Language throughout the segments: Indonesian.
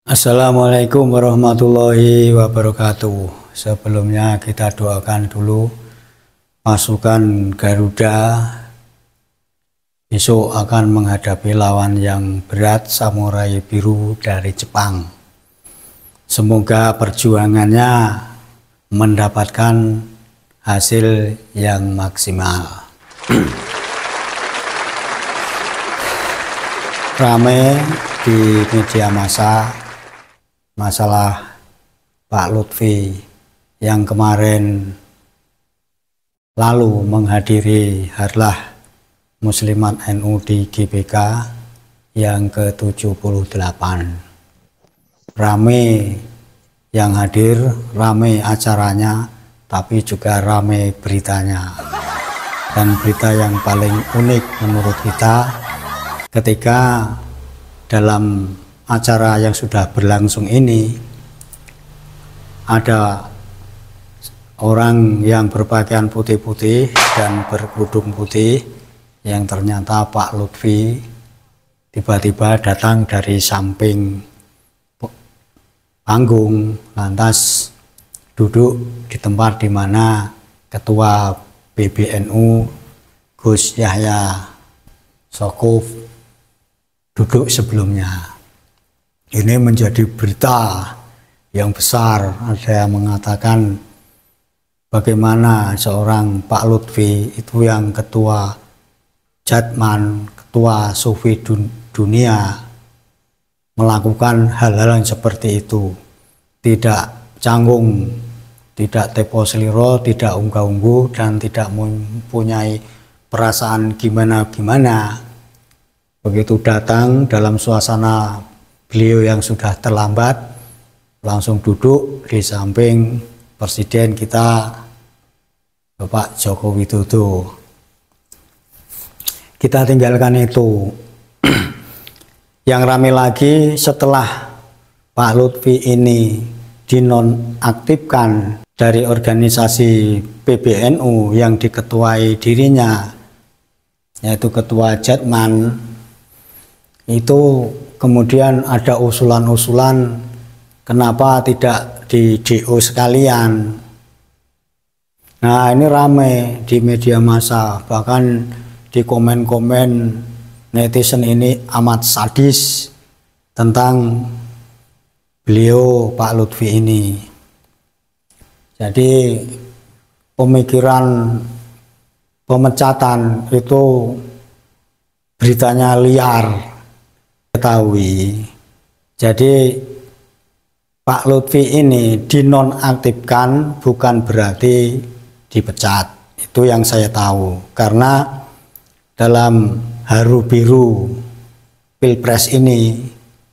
Assalamualaikum warahmatullahi wabarakatuh. Sebelumnya kita doakan dulu pasukan Garuda besok akan menghadapi lawan yang berat, Samurai Biru dari Jepang. Semoga perjuangannya mendapatkan hasil yang maksimal. Rame di media massa masalah Pak Lutfi yang kemarin lalu menghadiri Harlah Muslimat NU di GBK yang ke-78. Rame yang hadir, rame acaranya, tapi juga rame beritanya. Dan berita yang paling unik menurut kita ketika dalam acara yang sudah berlangsung ini ada orang yang berpakaian putih-putih dan berkerudung putih yang ternyata Pak Lutfi tiba-tiba datang dari samping panggung, lantas duduk di tempat di mana Ketua PBNU Gus Yahya Stakuf duduk sebelumnya. Ini menjadi berita yang besar. Ada yang mengatakan bagaimana seorang Pak Lutfi itu yang ketua Jatman, ketua Sufi dunia, melakukan hal-hal yang seperti itu. Tidak canggung, tidak tepo seliro, tidak unggah-ungguh, dan tidak mempunyai perasaan gimana-gimana. Begitu datang dalam suasana beliau yang sudah terlambat, langsung duduk di samping Presiden kita Bapak Joko Widodo. Kita tinggalkan itu. Yang rame lagi setelah Pak Lutfi ini dinonaktifkan dari organisasi PBNU yang diketuai dirinya, yaitu Ketua Jatman, itu kemudian ada usulan-usulan kenapa tidak di DO sekalian. Nah, ini ramai di media massa, bahkan di komen-komen netizen ini amat sadis tentang beliau Pak Lutfi ini. Jadi pemikiran pemecatan itu beritanya liar ketahui. Jadi Pak Lutfi ini dinonaktifkan bukan berarti dipecat. Itu yang saya tahu. Karena dalam haru biru Pilpres ini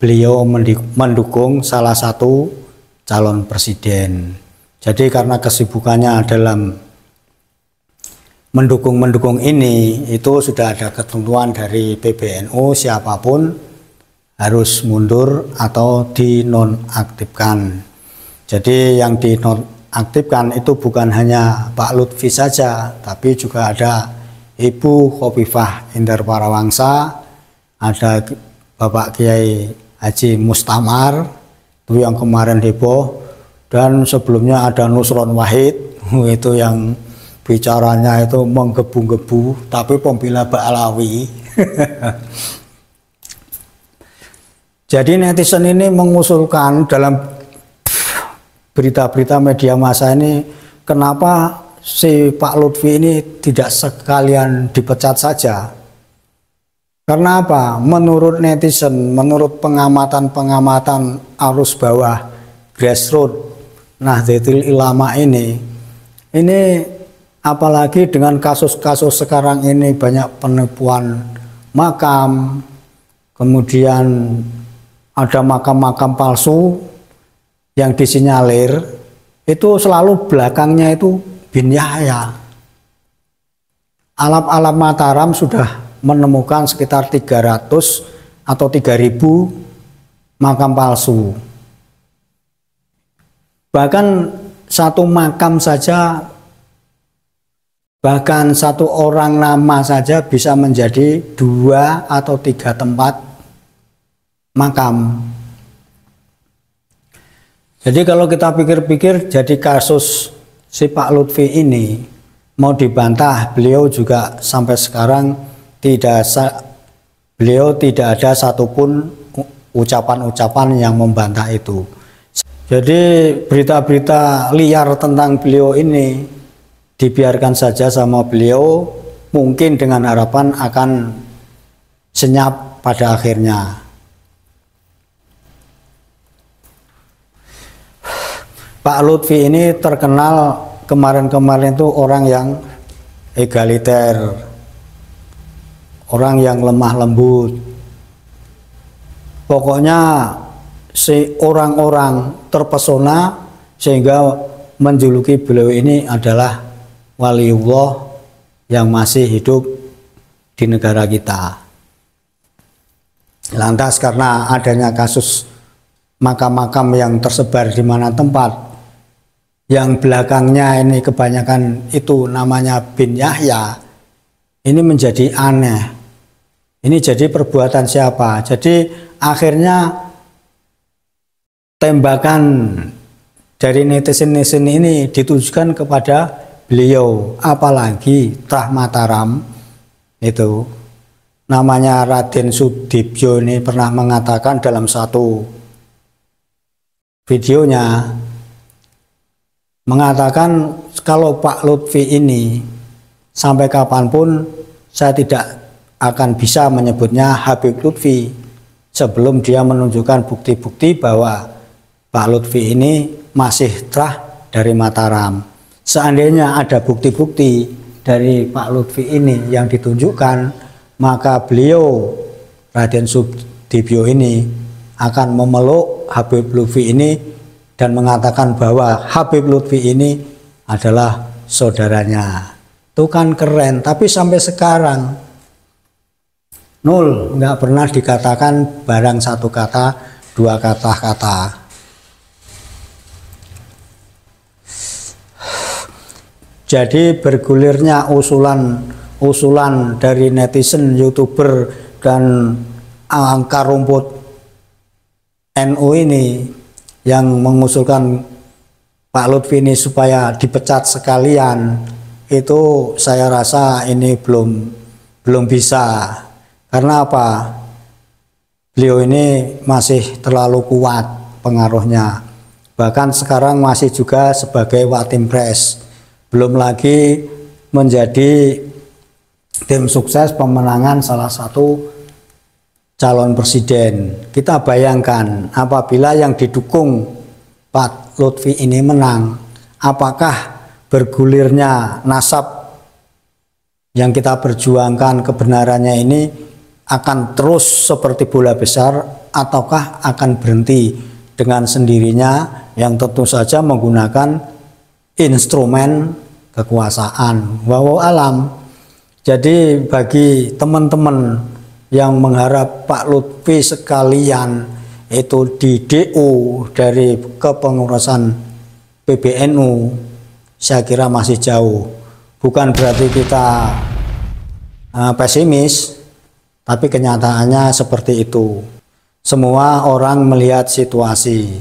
beliau mendukung salah satu calon presiden. Jadi karena kesibukannya dalam mendukung ini, itu sudah ada ketentuan dari PBNU, siapapun harus mundur atau dinonaktifkan. Jadi yang dinonaktifkan itu bukan hanya Pak Lutfi saja, tapi juga ada Ibu Khofifah Indar Parawangsa, ada Bapak Kiai Haji Mustamar, itu yang kemarin heboh, dan sebelumnya ada Nusron Wahid, itu yang bicaranya itu menggebu-gebu, tapi pembela Ba'alawi. Jadi netizen ini mengusulkan dalam berita-berita media massa ini, kenapa si Pak Lutfi ini tidak sekalian dipecat saja? Karena apa? Menurut netizen, menurut pengamatan arus bawah grassroots Nahdlatul Ulama ini apalagi dengan kasus-kasus sekarang ini banyak penipuan makam, kemudian ada makam-makam palsu yang disinyalir, itu selalu belakangnya itu Bin Yahya. Alam Mataram sudah menemukan sekitar 300 atau 3000 makam palsu. Bahkan satu makam saja, bahkan satu orang nama saja bisa menjadi 2 atau 3 tempat makam. Jadi kalau kita pikir-pikir, jadi kasus si Pak Lutfi ini mau dibantah, beliau juga sampai sekarang beliau tidak ada satupun ucapan-ucapan yang membantah itu. Jadi berita-berita liar tentang beliau ini dibiarkan saja sama beliau, mungkin dengan harapan akan senyap pada akhirnya. Pak Lutfi ini terkenal kemarin-kemarin itu orang yang egaliter, orang yang lemah lembut. Pokoknya si orang-orang terpesona sehingga menjuluki beliau ini adalah waliullah yang masih hidup di negara kita. Lantas karena adanya kasus makam-makam yang tersebar di mana tempat, yang belakangnya ini kebanyakan itu namanya bin Yahya, ini menjadi aneh. Ini jadi perbuatan siapa? Jadi akhirnya tembakan dari netizen-netizen ini ditujukan kepada beliau, apalagi Trah Mataram itu namanya Raden Sudibyo ini pernah mengatakan dalam satu videonya, mengatakan kalau Pak Lutfi ini sampai kapanpun saya tidak akan bisa menyebutnya Habib Lutfi sebelum dia menunjukkan bukti-bukti bahwa Pak Lutfi ini masih Trah dari Mataram. Seandainya ada bukti-bukti dari Pak Lutfi ini yang ditunjukkan, maka beliau Raden Sudibyo ini akan memeluk Habib Lutfi ini dan mengatakan bahwa Habib Lutfi ini adalah saudaranya. Itu kan keren, tapi sampai sekarang nol, nggak pernah dikatakan barang satu kata, dua kata-kata. Jadi bergulirnya usulan dari netizen, YouTuber, dan akar rumput NU ini yang mengusulkan Pak Lutfi ini supaya dipecat sekalian, itu saya rasa ini belum bisa. Karena apa? Beliau ini masih terlalu kuat pengaruhnya. Bahkan sekarang masih juga sebagai Watim-Pres. Belum lagi menjadi tim sukses pemenangan salah satu calon presiden. Kita bayangkan apabila yang didukung Pak Lutfi ini menang, apakah bergulirnya nasab yang kita perjuangkan kebenarannya ini akan terus seperti bola besar ataukah akan berhenti dengan sendirinya yang tentu saja menggunakan instrumen kekuasaan. Wallahu alam. Jadi bagi teman-teman yang mengharap Pak Lutfi sekalian itu di DU dari kepengurusan PBNU, saya kira masih jauh. Bukan berarti kita pesimis, tapi kenyataannya seperti itu. Semua orang melihat situasi,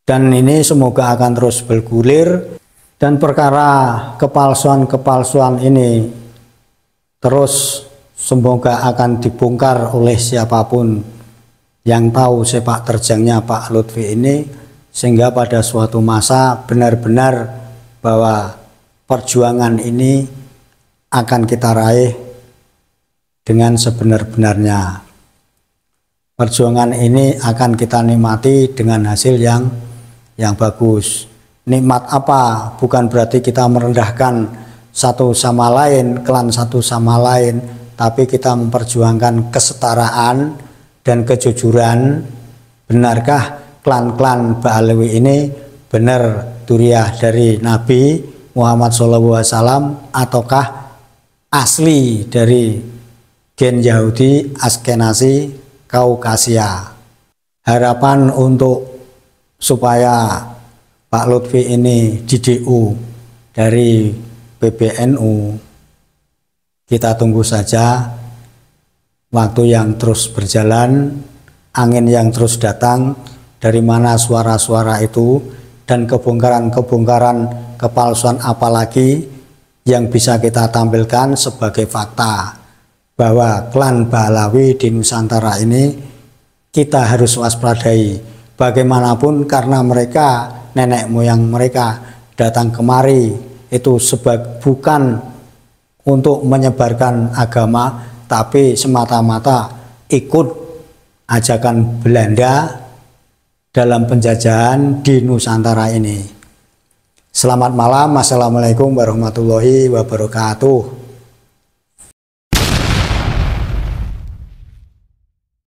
dan ini semoga akan terus bergulir, dan perkara kepalsuan ini terus semoga akan dibongkar oleh siapapun yang tahu sepak terjangnya Pak Lutfi ini, sehingga pada suatu masa benar-benar bahwa perjuangan ini akan kita raih dengan sebenar-benarnya. Perjuangan ini akan kita nikmati dengan hasil yang bagus. Nikmat apa? Bukan berarti kita merendahkan satu sama lain, klan satu sama lain, tapi kita memperjuangkan kesetaraan dan kejujuran. Benarkah klan-klan Ba'alawi ini benar duriah dari Nabi Muhammad SAW ataukah asli dari gen Yahudi Askenazi Kaukasia? Harapan untuk supaya Pak Lutfi ini di DU dari PBNU, kita tunggu saja waktu yang terus berjalan, angin yang terus datang, dari mana suara-suara itu, dan kebongkaran-kebongkaran kepalsuan apalagi yang bisa kita tampilkan sebagai fakta bahwa klan Bahlawi di Nusantara ini kita harus waspadai. Bagaimanapun karena mereka, nenek moyang mereka datang kemari itu bukan untuk menyebarkan agama, tapi semata-mata ikut ajakan Belanda dalam penjajahan di Nusantara ini. Selamat malam, assalamualaikum warahmatullahi wabarakatuh.